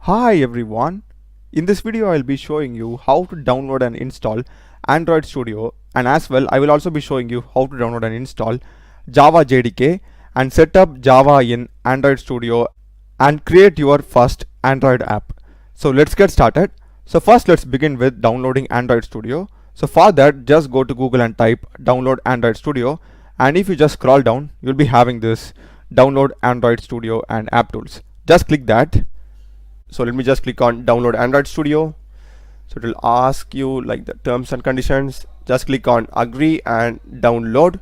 Hi everyone, in this video I will be showing you how to download and install Android Studio, and as well I will also be showing you how to download and install Java JDK and set up Java in Android Studio and create your first Android app. So let's get started. So first let's begin with downloading Android Studio. So for that, just go to Google and type download Android Studio, and if you just scroll down you'll be having this download Android Studio and app tools. Just click that. So let me just click on download Android Studio. So it will ask you like the terms and conditions. Just click on agree and download.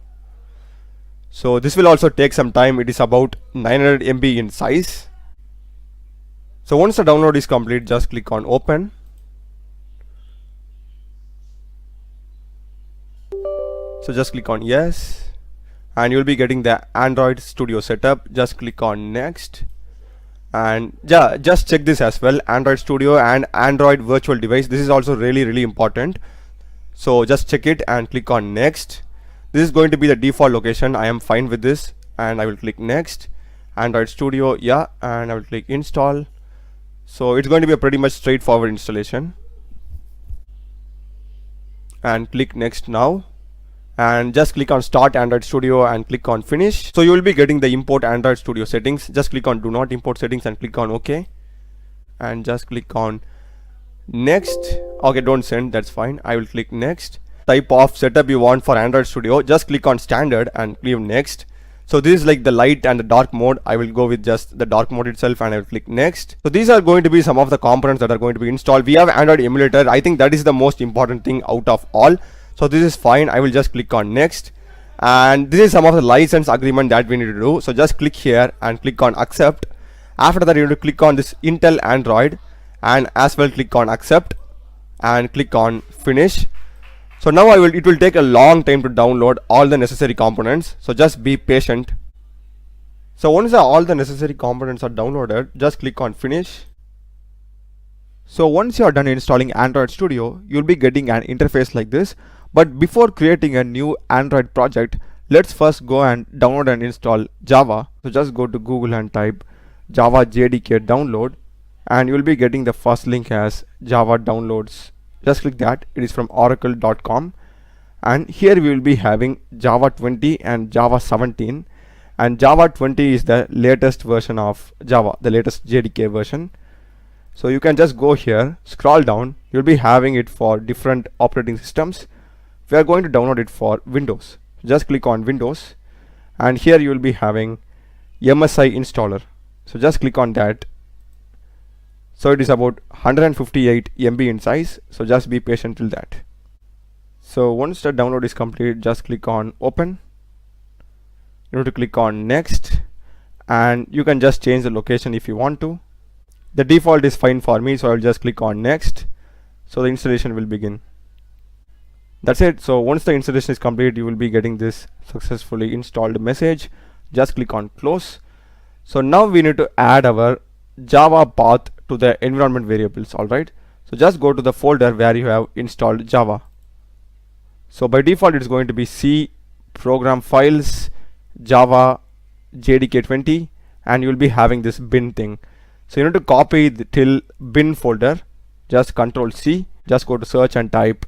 So this will also take some time. It is about 900 MB in size. So once the download is complete, just click on open. So just click on yes, and you'll be getting the Android Studio setup. Just click on next. And yeah, just check this as well, Android Studio and Android virtual device. This is also really important. So just check it and click on next. This is going to be the default location. I am fine with this, and I will click next. Android Studio, yeah, and I will click install. So it's going to be a pretty much straightforward installation, and click next now. And just click on start Android Studio and click on finish. So you will be getting the import Android Studio settings. Just click on do not import settings and click on OK, and just click on next. Okay, don't send, that's fine. I will click next. Type of setup you want for Android Studio, just click on standard and click next. So this is like the light and the dark mode. I will go with just the dark mode itself, and I will click next. So these are going to be some of the components that are going to be installed. We have Android emulator. I think that is the most important thing out of all. So this is fine. I will just click on next, and this is some of the license agreement that we need to do. So just click here and click on accept. After that, you need to click on this Intel Android and as well click on accept and click on finish. So now it will take a long time to download all the necessary components, so just be patient. So once all the necessary components are downloaded, just click on finish. So once you are done installing Android Studio, you'll be getting an interface like this. But before creating a new Android project, let's first go and download and install Java. So just go to Google and type Java JDK download, and you'll be getting the first link as Java downloads. Just click that. It is from oracle.com, and here we will be having Java 20 and Java 17, and Java 20 is the latest version of Java, the latest JDK version. So you can just go here, scroll down, you'll be having it for different operating systems. We are going to download it for Windows. Just click on Windows, and here you will be having MSI installer. So just click on that. So it is about 158 MB in size, so just be patient till that. So once the download is complete, just click on open. You need to click on next, and you can just change the location if you want to. The default is fine for me, so I will just click on next. So the installation will begin. That's it. So once the installation is complete, you will be getting this successfully installed message. Just click on close. So now we need to add our Java path to the environment variables. Alright, so just go to the folder where you have installed Java. So by default it's going to be C, program files, Java JDK 20, and you will be having this bin thing. So you need to copy the till bin folder. Just Control C. Just go to search and type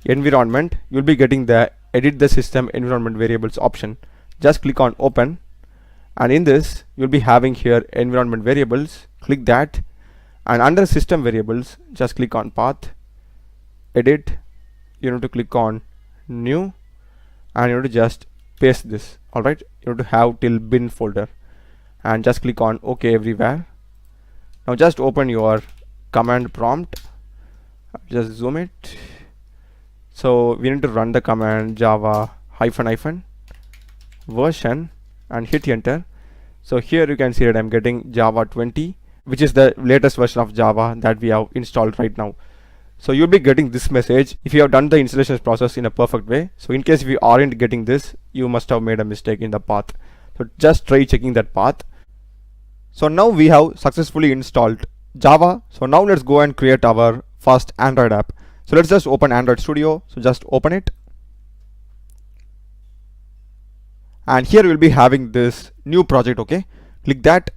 environment. You'll be getting the edit the system environment variables option. Just click on open, and in this you'll be having here environment variables. Click that, and under system variables just click on path, edit. You need to click on new, and you need to just paste this. Alright, you need to have till bin folder, and just click on OK everywhere. Now just open your command prompt. Just zoom it. So we need to run the command java --version and hit enter. So here you can see that I'm getting Java 20, which is the latest version of Java that we have installed right now. So you'll be getting this message if you have done the installation process in a perfect way. So in case if you aren't getting this, you must have made a mistake in the path. So just try checking that path. So now we have successfully installed Java. So now let's go and create our first Android app. So let's just open Android Studio. So just open it, and here we'll be having this new project. Okay, click that,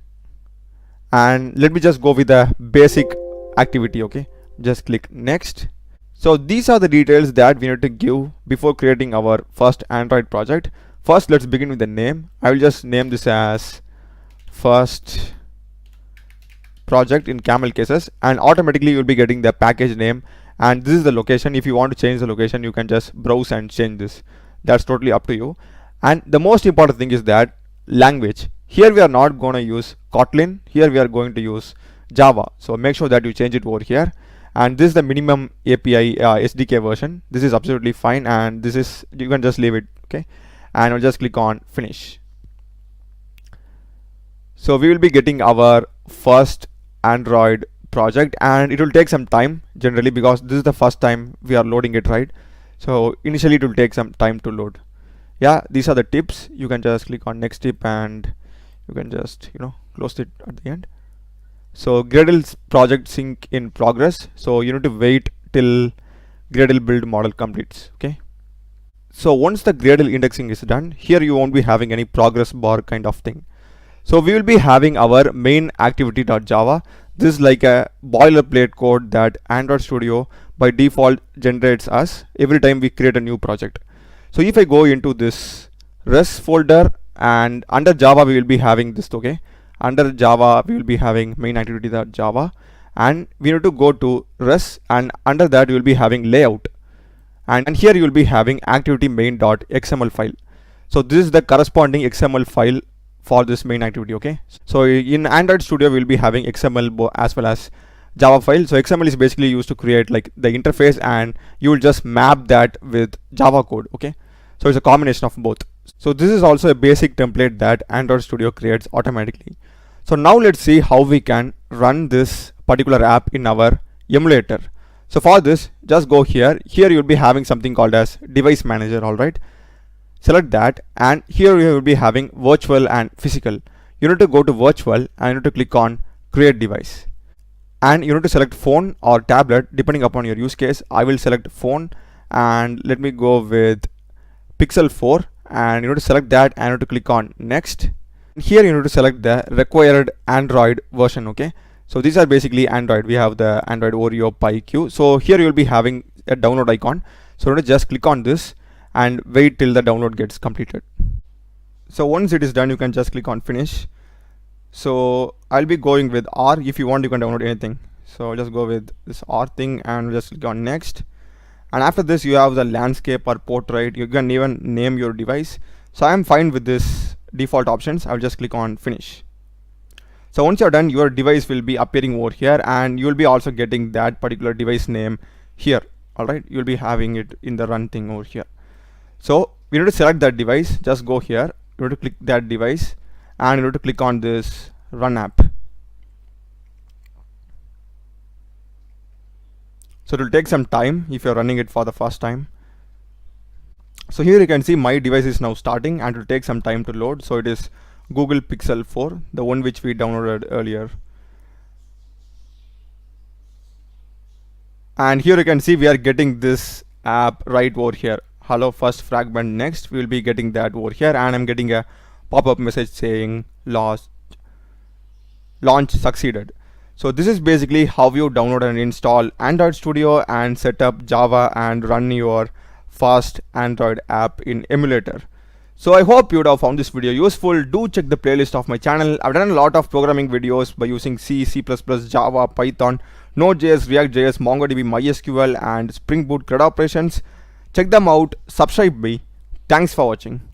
and let me just go with the basic activity. Okay, just click next. So these are the details that we need to give before creating our first Android project. First, let's begin with the name. I will just name this as first project in camel cases, and automatically you will be getting the package name, and this is the location. If you want to change the location, you can just browse and change this. That's totally up to you. And the most important thing is that language. Here we are not going to use Kotlin, here we are going to use Java. So make sure that you change it over here. And this is the minimum API SDK version. This is absolutely fine, and this is, you can just leave it. Okay, and I'll just click on finish. So we will be getting our first Android project, and it will take some time generally because this is the first time we are loading it, right? So initially it will take some time to load. Yeah, these are the tips. You can just click on next tip and you can just close it at the end. So Gradle's project sync in progress, so you need to wait till Gradle build model completes. Okay, so once the Gradle indexing is done, here you won't be having any progress bar kind of thing. So we will be having our main activity.java. This is like a boilerplate code that Android Studio by default generates us every time we create a new project. So if I go into this res folder, and under Java we will be having this. Okay, under Java we will be having main activity.java, and we need to go to res, and under that you will be having layout, and here you will be having activity main.xml file. So this is the corresponding XML file for this main activity. Okay, so in Android Studio we will be having XML as well as Java file. So XML is basically used to create like the interface, and you will just map that with Java code. Okay, so it's a combination of both. So this is also a basic template that Android Studio creates automatically. So now let's see how we can run this particular app in our emulator. So for this, just go here. Here you'll be having something called as device manager. All right, select that, and here you will be having virtual and physical. You need to go to virtual and you need to click on create device, and you need to select phone or tablet depending upon your use case. I will select phone, and let me go with Pixel 4, and you need to select that and you need to click on next. Here you need to select the required Android version. Okay, so these are basically Android. We have the Android Oreo, Pi, Q. So here you will be having a download icon, so you need to just click on this and wait till the download gets completed. So once it is done, you can just click on finish. So I'll be going with R. If you want, you can download anything. So just go with this R thing and just click on next. And after this, you have the landscape or portrait. You can even name your device. So I'm fine with this default options. I'll just click on finish. So once you're done, your device will be appearing over here, and you'll be also getting that particular device name here. All right, you'll be having it in the run thing over here. So we need to select that device. Just go here. You need to click that device, and you need to click on this run app. So it will take some time if you're running it for the first time. So here you can see my device is now starting, and it will take some time to load. So it is Google Pixel 4, the one which we downloaded earlier. And here you can see we are getting this app right over here. Hello first fragment next. We will be getting that over here, and I'm getting a pop-up message saying launch succeeded. So this is basically how you download and install Android Studio and set up Java and run your fast Android app in emulator. So I hope you would have found this video useful. Do check the playlist of my channel. I've done a lot of programming videos by using C, C++, Java, Python, Node.js, React.js, MongoDB, MySQL, and Spring Boot CRUD operations. Check them out. Subscribe me. Thanks for watching.